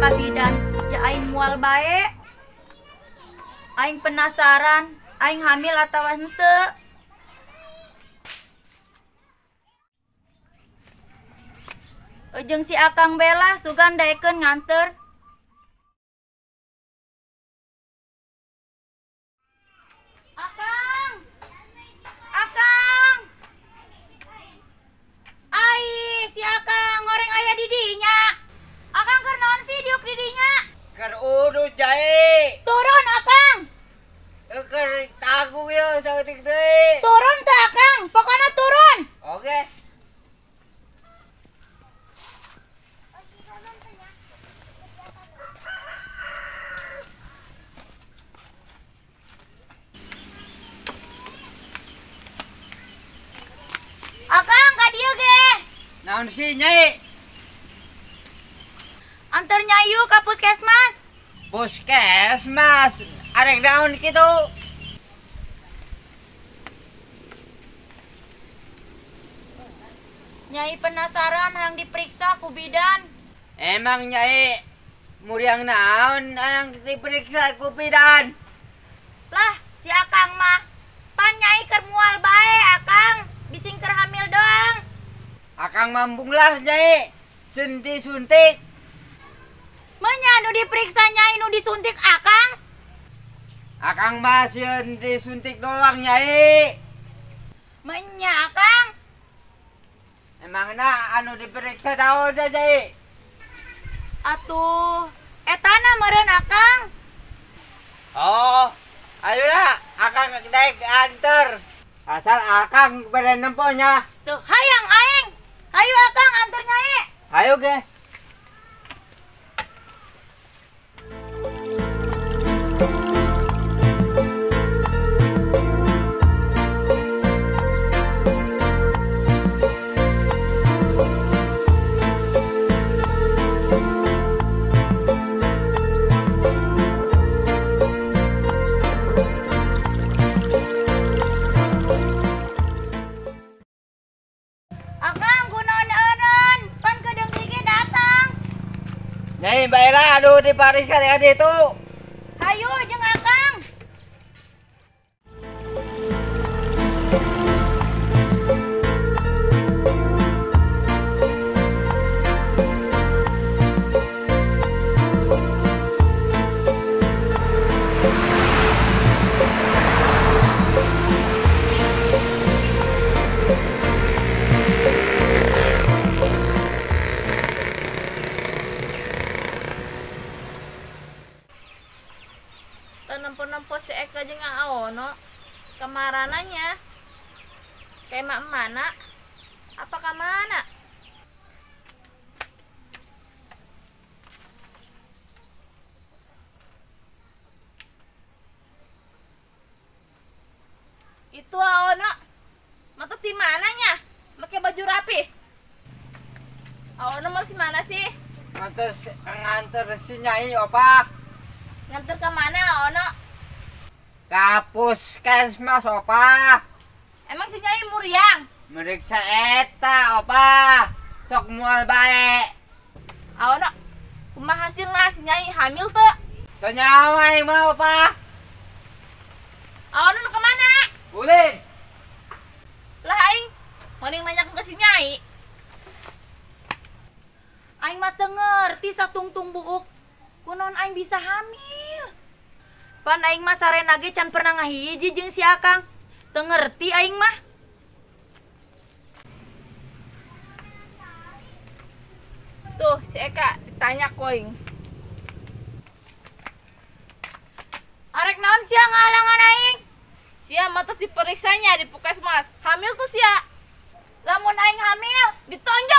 ka bidan, ja aing moal bae. Aing penasaran, aing hamil atau henteu. Jeung si Akang Bela sugan daekeun nganter. Akang! Akang! Ai, si Akang goreng aya di dinya. Akang keur naon sih diuk di dinya? Keur udut jae. Turun Akang. Keur tagu yo saeutik deui. Turun teh Akang, pokona turun. Oke. Akang ka dieu ge. Naon sih nyai? Antar nyayu ka puskesmas. Puskesmas. Arek naon kitu? Nyai penasaran hang diperiksa ku bidan. Emang nyai muriang naon ang diperiksa ku bidan? Lah, si Akang mah pan nyai keur moal bae Akang, bising keur hamil doang. Akang mambunglah nyai. Suntik. Menya nu diperiksa nyai nu disuntik Akang. Akang mah sieun disuntik doang nyai. Menya Akang. Emangna anu diperiksa daun nyai? Atuh, etana meureun Akang. Oh, ayolah Akang naik anter. Asal Akang pada nemponya. Tuh, hayang aing. Hayu Akang antar nyai. Ayo ge. Akang kunaon eureun? Pan kedeung ge datang. Nyai baiklah aduh dipariksa ka ditu. Hayu jeung Akang. Nempo-nempo si Eka jeung Aono kemarananya kayak mak mana apa ka mana itu Aono mata di mananya pakai baju rapi Aono masih mana sih Nganter si nyai opa. nganter ke mana Aono Ka puskesmas opa. emang si Nyai muriang Meriksa eta opa. Sok moal bae. Aono kumaha hasilna si Nyai hamil teu Tanya aing mah opa. Aono nu kemana Ulin. lah aing mending nanyakeun ke si Nyai Aing mah teu ngerti satungtung buuk. Kunaon aing bisa hamil? Pan aing mah sarena ge can pernah ngahiji jeung si Akang. Teu ngerti aing mah. tuh si Eka ditanya koing Arek naon sia ngahalangan aing? sia mah terus diperiksanya di puskesmas hamil tuh sia Lamun aing hamil, ditonjok